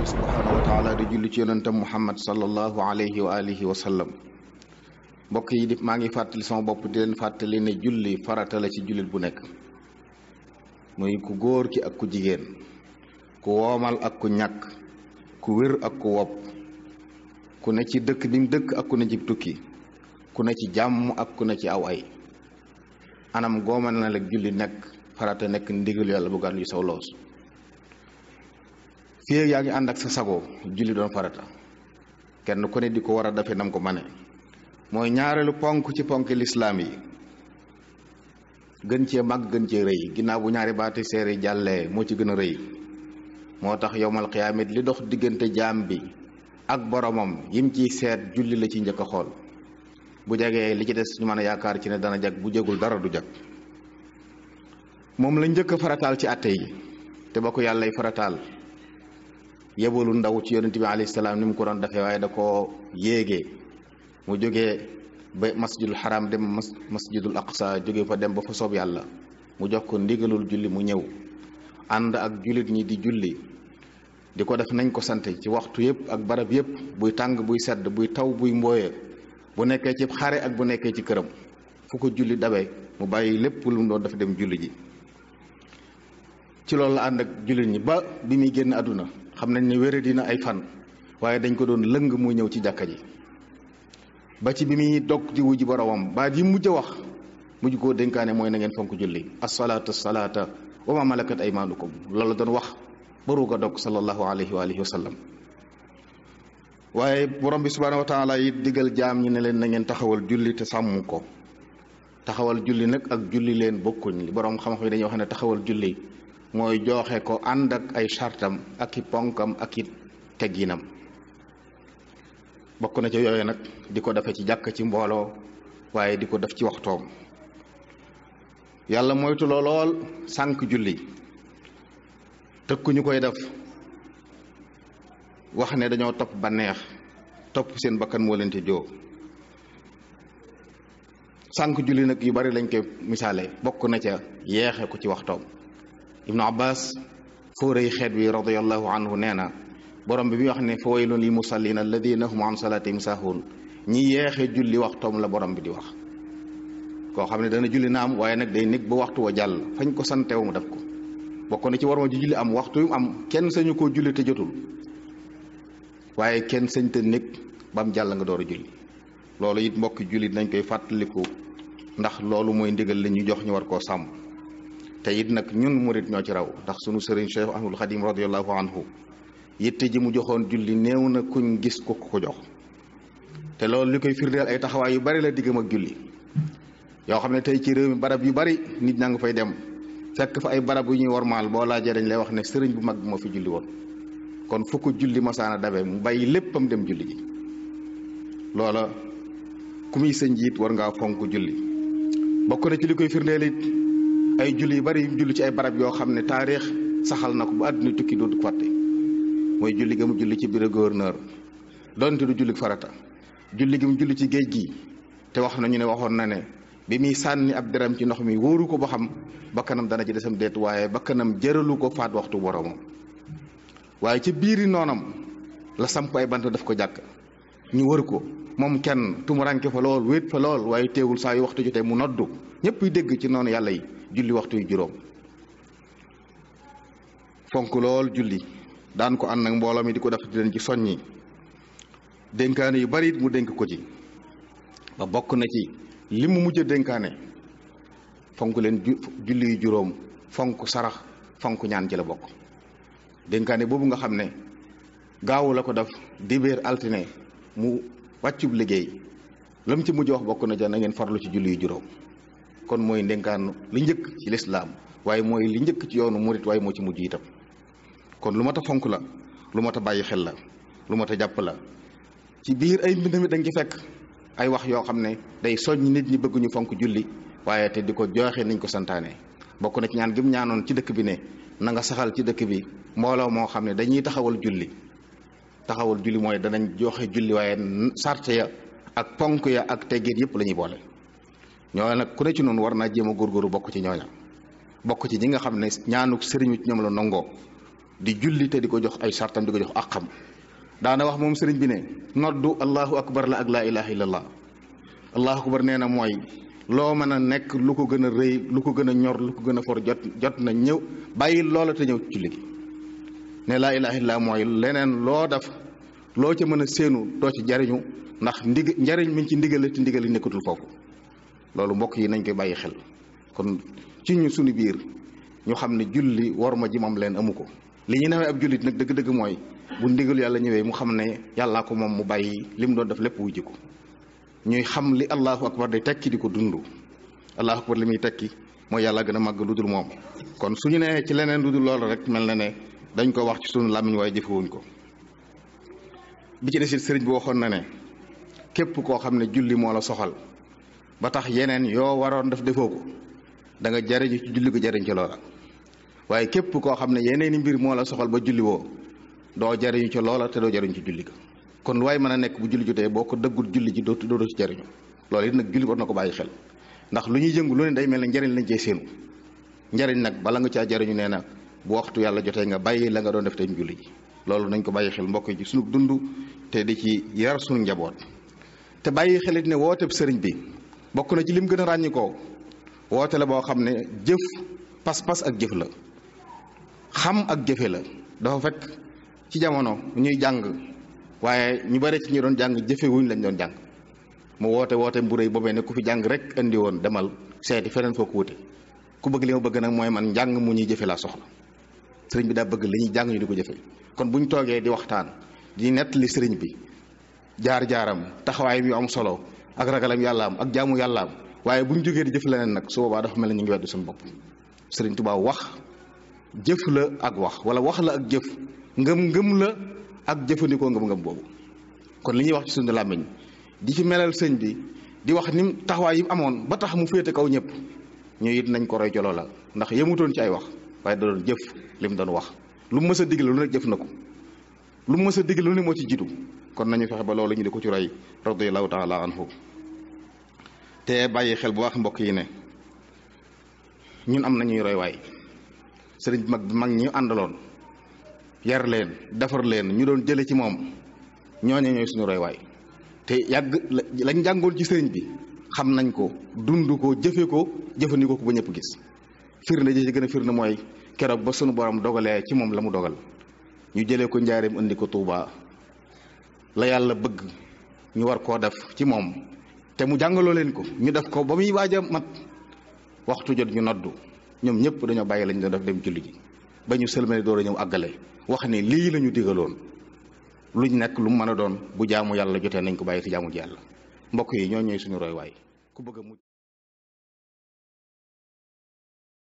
subhanahu wa taala di julli ci yonentam muhammad sallallahu alayhi wa alihi wa sallam. mbokk yi maa ngi fàttali sama bopp di leen fàttali ne julli farata la ci jullit bu nekk, muy ku góor ki ak ku jigéen, ku woomal ak ku ñàkk, ku wér ak ku wopp, ku ne ci dëkk bi mu dëkk ak ku ne ci tukki, ku ne ci jàmm ak ku ne ci aw ay. anam goomal na la julli nekk farata, nekk ndigal yàlla bu gàll yu saw loos. fii yaa ngi ànd ak sa sago julli doon farata, kenn ku ne di ko war a dafe nam ko mane. mooy ñaareelu ponk ci ponk lislaam yi, gën cee mag gën cee rëy. ginnaaw bu ñaari baati seere jàllee moo ci gën a rëy. moo tax yowmal xiyaamit li dox diggante jaam bi ak boromam yim ciy seet julli la ci njëkk a xool. bu jagee li ci des ñu mën a yaakaar ci ne dana jag, bu jagul dara du jag. moom la njëkk a farataal ci àtte yi, te ba ko yàllay farataal yebalu ndaw ci yonent bi alayhi salaam ni mu ko doon defee, waaye da koo yéegee. mu jógee ba masjidul haram dem masjidul aqsa, jóge fa dem ba fa soob yàlla. mu jox ko ndigalul julli, mu ñëw ànd ak jullit ñi di julli, di ko def nañ ko sante ci waxtu yëpp ak barab yëpp, buy tàng buy sedd, buy taw buy mbooye, bu nekkee ci xare ak bu nekkee ci këram. fu ko julli dabe mu bàyyi lépp lu mu doon dafa dem julli ji. ci loolu la ànd ak jullit ñi ba bi muy génn àdduna. xam nañ ne wére dina ay fan, waaye dañ ko doon lëng muy ñëw ci jàkka ji. ba ci bi muy dog di wuji boromam, baat yi mujj a wax mujj koo dénkaane mooy na ngeen fonk julli. as-salaata as-salaata wa ma malakat aymaanukum, loolu doon wax baruug a dog sallallahu alayhi wa alihi wa sallam. waaye borom bi subhaanahu wa taala it digal jaam ñi ne leen na ngeen taxawal julli te sàmm ko. taxawal julli nag ak julli leen bokkuñ. li borom xam-xam yi dañuy wax ne taxawal julli mooy joxe ko ànd ak ay chartam ak i ponkam ak i tegginam. bokk na ci yooyu nag di ko defe ci jàkk ci mbooloo, waaye di ko def ci waxtoom. yàlla moytuloo lool sànq julli, tëkku ñu koy def, wax ne dañoo topp banneex, topp seen bakkan moo leen te joo. sànq julli nag yu bari lañ koy misaale, bokk na ca yeexe ko ci waxtoom. ibnu abbas fóorey xeet wi radiyallahu anhu nee na borom bi wax ne fa waylun lil musallina alladina hum an salatihim sahun, ñi yeexe julli waxtoom la borom bi di wax. koo xam ne dana julli naam, waaye nag day nekk ba waxtu wa jàll fañ ko santew mu def ko. bokk na ci war ma ji julli am waxtu yu am, kenn sañu koo julli te jotul, waaye kenn sañ te nekk bam jàll nga door a julli. loolu it mbokki julli nañ koy fàttaliku, ndax loolu mooy ndigal la ñu jox ñu war koo sàmm. te it nag ñun murit ñoo ci raw, ndax sunu sëriñ Cheikh Ahmadul Xadim radiyallahu anhu yitte ji mu joxoon julli néew na kuñ gis ko ko jox. te loolu li koy firndeel ay taxawaay yu bari la diggam ak julli, yoo xam ne tey ci réew mi barab yu bari nit ñaa ngi fay dem fekk fa ay barab yu ñuy wormaal, boo laajee dañ lay wax ne sëriñ bu mag bi moo fi julli woon. kon fu ko julli masaana dabe mu bàyyi léppam dem julli ji. loola ku muy sa njiit war ngaa fonk julli. bokk na ci li koy firndeel it ay julli yu bari yu julli ci ay barab yoo xam ne taarix saxal na ko bu àdduna tukki dootu ko fàtte. mooy julli gi mu julli ci bureau gouverneur, donte du julli farata. julli gi mu julli ci géej gi, te wax nañu ne waxoon na ne bi muy sànni ab deram ci ndox mi wóoru ko ba xam bakkanam dana ci desam deet, waaye bakkanam jëralu ko faat waxtu boromam. waaye ci biiri noonam la samp ay bant daf ko jàkk, ñu wër ko moom kenn tumuranke fa lool, wéet fa lool, waaye teewul saa yu waxtu jotee mu noddu, ñëpp yu dégg ci noonu yàlla yi julli waxtu yu juróom. fonk lool julli, daan ko ànd nag mbooloo mi di ko def di leen ci soññi. dénkaane yu bari it mu dénk ko ci, ba bokk na ci li mu mujj a dénkaane fonk leen julli yu juróom, fonk sarax, fonk ñaan ci la bokk. dénkaane boobu nga xam ne gaawu la ko def, dibéer altine mu wàccub liggéey, lam ci mujj wax bokk na ja na ngeen farlu ci julli yu juróom. kon mooy ndénkaan li njëkk ci lislaam, waaye mooy li njëkk ci yoonu murit, waaye moo ci mujj itam. kon lu mat a fonk la, lu mat a bàyyi xel la, lu mat a jàpp la. ci biir ay mbind mi dañ ci fekk ay wax yoo xam ne day soññ nit ñi bëgguñu fonk julli, waaye te di ko joxe niñ ko santaane. bokk na ci ñaan gi mu ñaanoon ci dëkk bi ne na nga saxal ci dëkk bi mbooloo moo xam ne dañuy taxawal julli. taxawal julli mooy danañ joxe julli, waaye sart ya ak ponk ya ak teggin yëpp la ñuy boole. ñoo nag ku ne ci noonu war naa jéem a góorgóorlu bokk ci ñooña, bokk ci ñi nga xam ne ñaanuk sëriñ wi ci ñoom la nangoo. di julli te di ko jox ay sartam di ko jox àqam. daana wax moom sëriñ bi ne noddu allahu akbar la ak laa ilaha illallah. allahu akbar nee na mooy loo mën a nekk lu ko gën a rëy lu ko gën a ñor lu ko gën a for jot na ñëw bàyyi loola te ñëw julli gi. ne laa ilaha illallah mooy leneen loo def loo ca mën a séenu doo ci jariñu ndax njariñ mi ci ndigale te ndigal yi nekkatul foofu. loolu mbokk yi nañ koy bàyyi xel kon ci ñu suñu biir ñu xam ne julli war ma ji moom leen amu ko. li ñu newee ab jullit nag dëgg-dëgg mooy bu ndigal yàlla ñëwee mu xam ne yàllaa ko moom mu bàyyi li mu doon def lépp wujji ko. ñuy xam li allahu akbar day tekki di ko dund. allahu akbar li muy tekki mooy yàlla gën a màgg lu dul moom. kon suñu nee ci leneen lu dul loolu rek mel na ne dañ ko wax ci sunu làmmiñ waaye jëfewuñ ko. bi ci desit sëriñ bi waxoon na ne képp koo xam ne julli moo la soxal ba tax yeneen yoo waroon def defoo ko da nga jariñu ci julli ko jariñ ci loola. waaye képp koo xam ne yeneeni mbir moo la soxal ba julli woo doo jariñu ci loola te doo jariñu ci julli ga. kon lu waay mën a nekk bu julli jotee boo ko dëggul julli ji doo ci jariñu. loolu it nag julli war na ko bàyyi xel ndax lu ñuy yëngu lu ne day mel ne njariñ lañ cee séenu. njariñ nag bala nga caa jariñu nee na bu waxtu yàlla jotee nga bàyyi la nga doon def tey julli ji. loolu nañ ko bàyyi xel mbokk yi ci sunu dund te di ci yar sunu njaboot. te bàyyi xelit ne wooteb sëriñ bi bokk na ci lim gën a ràññikoo woote la boo xam ne jëf pas-pas ak jëf la xam ak jëfe la. dafa fekk ci jamono ñuy jàng waaye ñu bare ci ñi doon jàng jëfe wuñ lañ doon jàng mu woote bu rëy boobee ne ku fi jàng rek indi woon demal seeti feneen foo ko wute. ku bëgg li ma bëgg nag mooy man njàng mu ñuy jëfe laa soxla. sëriñ bi daa bëgg li ñuy jàng ñu di ko jëfe. kon bu ñu toogee di waxtaan di nettali sëriñ bi jaar-jaaram taxawaay bi am solo ak ragalam yàllaam ak jaamu yàllaam waaye bu ñu jógee di jëf leneen nag su boobaa dafa mel ne ñu ngi weddu suñu bopp. sëriñ Tuubaa wax jëf la ak wax wala wax la ak jëf ngëm-ngëm la ak jëfandikoo ngëm-ngëm boobu. kon li ñuy wax ci suñu làmmiñ di ci melal sëñ bi di wax ni taxawaay yi amoon ba tax mu féete kaw ñëpp ñu it nañ ko roy ci loola ndax yemutoon ci ay wax waaye da doon jëf li mu doon wax. lu mu mës a digle lu nekk jëf na ko lu mu mës a digle lu ne moo ci jiitu. kon nañu fexe ba loolu ñu di ko ci roy radiyallahu taala anhu. te bàyyi xel bu baax mbokk yi ne ñun am nañuy roy waay sëriñ bi mag ñi àndaloon yar leen defar leen ñu doon jële ci moom ñooñu ñooy suñu roy waay. te yàgg lañ jàngoon ci sëriñ bi xam nañ ko dund ko jëfe ko jëfandikoo ko ba ñëpp gis. firnde ji ci gën a firnde mooy keroog ba sunu borom dogalee ci moom la mu dogal ñu jëlee ko njaareem indi ko Tuuba la yàlla bëgg ñu war koo def ci moom te mu jàngaloo leen ko ñu def ko ba muy waaj a mat waxtu jot ñu noddu ñoom ñëpp dañoo bàyyi lañ doon def dem julli ji ba ñu sëlmale door a ñëw àggale wax ne lii la ñu digaloon luñ nekk lu mu mën a doon bu jaamu yàlla jotee nañ ko bàyyi ci jaamu ji yàlla. mbokk yi ñoo ñooy suñu roy waay ku bëgg a mujj